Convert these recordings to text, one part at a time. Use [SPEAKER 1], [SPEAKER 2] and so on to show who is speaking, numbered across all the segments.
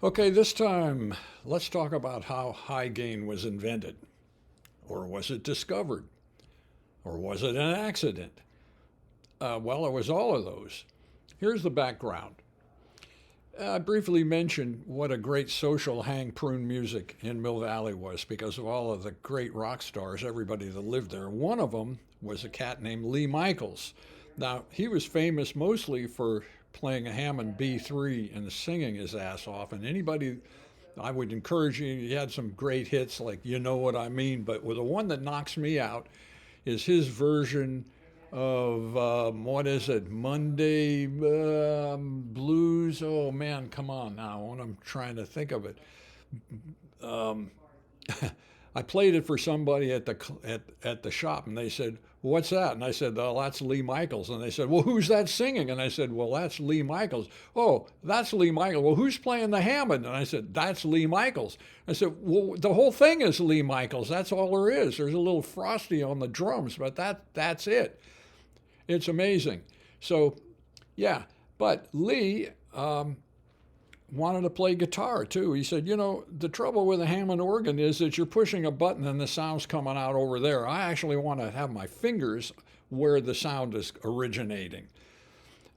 [SPEAKER 1] Okay, this time let's talk about how high gain was invented. Or was it discovered? Or was it an accident? Well, it was all of those. Here's the background. I briefly mentioned what a great social hang prune music in Mill Valley was because of all of the great rock stars, everybody that lived there. One of them was a cat named Lee Michaels. Now, he was famous mostly for playing a Hammond B3 and singing his ass off. And anybody, I would encourage you, he had some great hits like You Know What I Mean, but with the one that knocks me out is his version of what is it, Monday Blues. Oh man, come on now, when I'm trying to think of it. Um, I played it for somebody at the shop, and they said, "What's that?" And I said, "Oh, that's Lee Michaels." And they said, "Well, who's that singing?" And I said, "Well, that's Lee Michaels." "Oh, that's Lee Michaels. Well, who's playing the Hammond?" And I said, "That's Lee Michaels." I said, "Well, the whole thing is Lee Michaels. That's all there is. There's a little Frosty on the drums, but that's it." It's amazing. So, yeah, but Lee wanted to play guitar too. He said, the trouble with a Hammond organ is that you're pushing a button and the sound's coming out over there. I actually want to have my fingers where the sound is originating.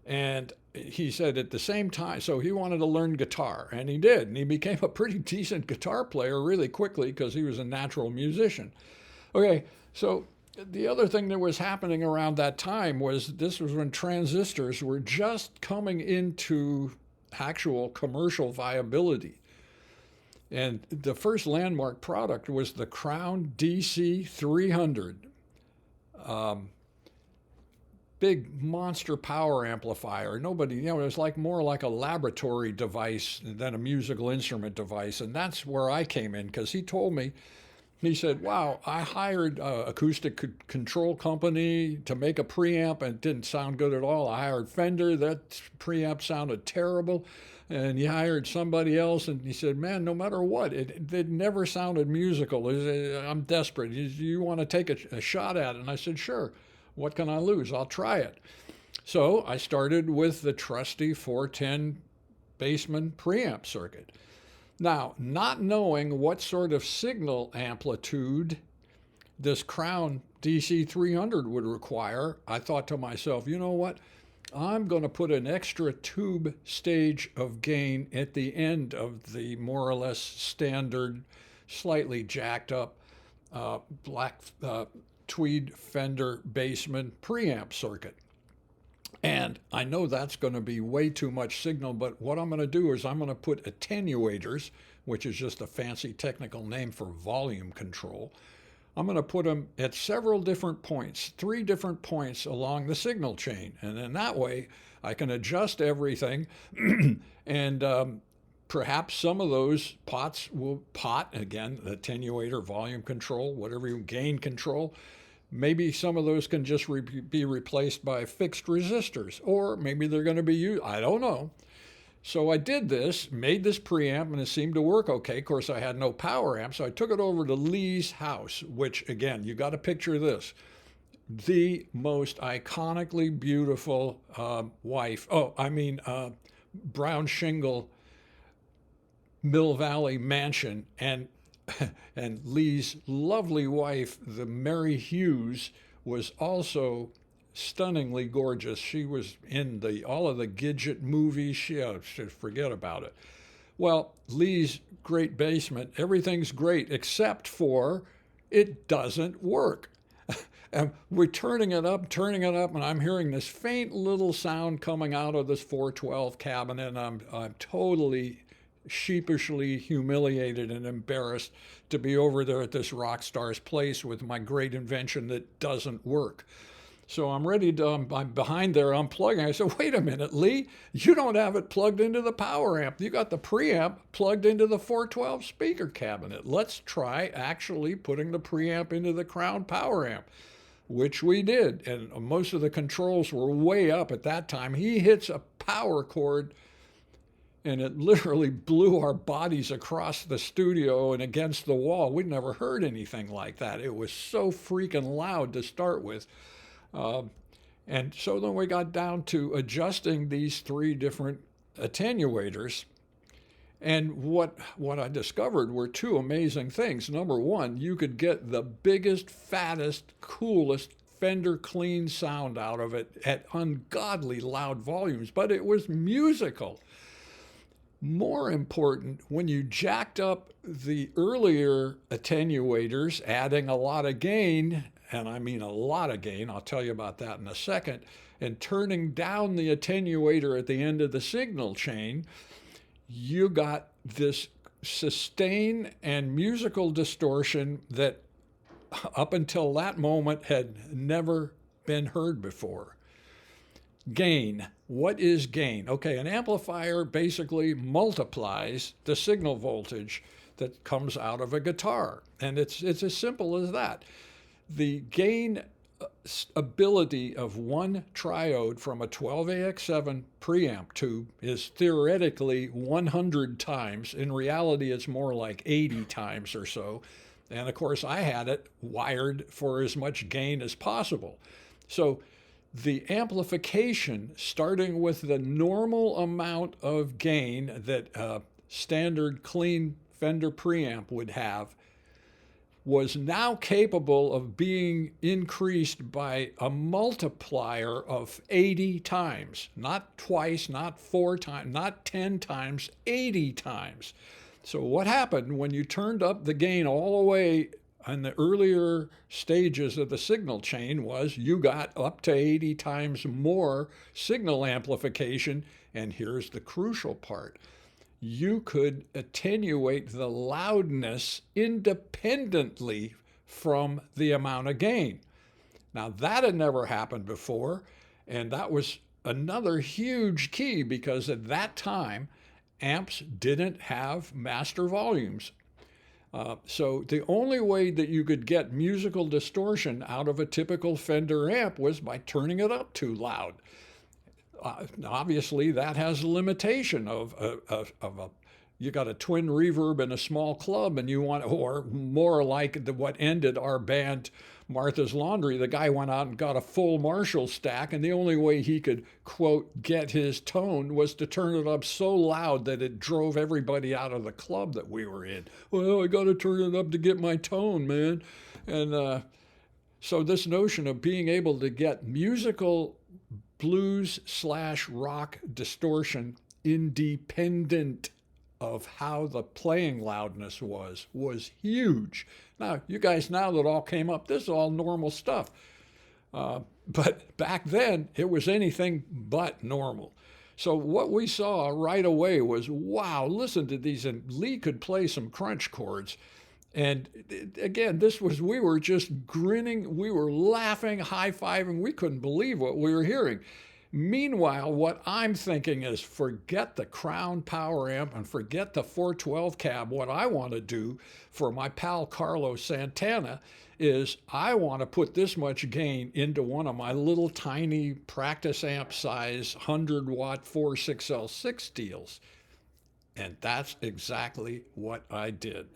[SPEAKER 1] And he said at the same time, so he wanted to learn guitar, and he did. And he became a pretty decent guitar player really quickly because he was a natural musician. Okay, so the other thing that was happening around that time was this was when transistors were just coming into actual commercial viability. And the first landmark product was the Crown DC 300. Big monster power amplifier. Nobody, it was like more like a laboratory device than a musical instrument device. And that's where I came in because he told me, he said, "Wow, I hired an acoustic control company to make a preamp and it didn't sound good at all. I hired Fender, that preamp sounded terrible. And he hired somebody else, and he said, man, no matter what, it never sounded musical. I'm desperate. You want to take a shot at it?" And I said, "Sure. What can I lose? I'll try it." So I started with the trusty 410 Bassman preamp circuit. Now, not knowing what sort of signal amplitude this Crown DC 300 would require, I thought to myself, you know what? I'm going to put an extra tube stage of gain at the end of the more or less standard, slightly jacked up black tweed Fender Bassman preamp circuit. And I know that's going to be way too much signal, but what I'm going to do is I'm going to put attenuators, which is just a fancy technical name for volume control. I'm going to put them at several different points, 3 different points along the signal chain. And then that way I can adjust everything and perhaps some of those pots will again, attenuator, volume control, whatever you gain control. Maybe some of those can just be replaced by fixed resistors, or maybe they're going to be used. I don't know. So I did this, made this preamp, and it seemed to work okay. Of course, I had no power amp, so I took it over to Lee's house, which, again, you got to picture this. The most iconically beautiful brown shingle Mill Valley mansion, and Lee's lovely wife, the Mary Hughes, was also stunningly gorgeous. She was in all of the Gidget movies. She should forget about it. Well, Lee's great basement, everything's great except for it doesn't work. And we're turning it up, and I'm hearing this faint little sound coming out of this 412 cabinet, and I'm totally sheepishly humiliated and embarrassed to be over there at this rock star's place with my great invention that doesn't work. So I'm ready to, I'm behind there unplugging. I said, wait a minute, Lee, you don't have it plugged into the power amp. You got the preamp plugged into the 412 speaker cabinet. Let's try actually putting the preamp into the Crown power amp, which we did. And most of the controls were way up at that time. He hits a power cord and it literally blew our bodies across the studio and against the wall. We'd never heard anything like that. It was so freaking loud to start with. And so then we got down to adjusting these 3 different attenuators. And what I discovered were two amazing things. Number one, you could get the biggest, fattest, coolest Fender clean sound out of it at ungodly loud volumes, but it was musical. More important, when you jacked up the earlier attenuators, adding a lot of gain, and I mean a lot of gain, I'll tell you about that in a second, and turning down the attenuator at the end of the signal chain, you got this sustain and musical distortion that up until that moment had never been heard before. Gain. What is gain? Okay, an amplifier basically multiplies the signal voltage that comes out of a guitar. And it's as simple as that. The gain ability of one triode from a 12AX7 preamp tube is theoretically 100 times. In reality, it's more like 80 times or so. And of course, I had it wired for as much gain as possible. So the amplification, starting with the normal amount of gain that a standard clean Fender preamp would have, was now capable of being increased by a multiplier of 80 times. Not twice, not 4 times, not 10 times, 80 times. So what happened when you turned up the gain all the way in the earlier stages of the signal chain was you got up to 80 times more signal amplification. And here's the crucial part. You could attenuate the loudness independently from the amount of gain. Now, that had never happened before, and that was another huge key because at that time, amps didn't have master volumes. So the only way that you could get musical distortion out of a typical Fender amp was by turning it up too loud. Obviously, that has a limitation of you got a twin reverb in a small club, and you want, or more like what ended our band, Martha's Laundry. The guy went out and got a full Marshall stack, and the only way he could, quote, get his tone was to turn it up so loud that it drove everybody out of the club that we were in. Well, I got to turn it up to get my tone, man. And so this notion of being able to get musical blues/rock distortion independent of how the playing loudness was huge. Now, you guys now that all came up, this is all normal stuff. But back then, it was anything but normal. So what we saw right away was, wow, listen to these. And Lee could play some crunch chords. And again, we were just grinning. We were laughing, high-fiving. We couldn't believe what we were hearing. Meanwhile, what I'm thinking is forget the Crown Power Amp and forget the 412 cab. What I want to do for my pal Carlos Santana is I want to put this much gain into one of my little tiny practice amp size 100-watt 46L6 deals. And that's exactly what I did.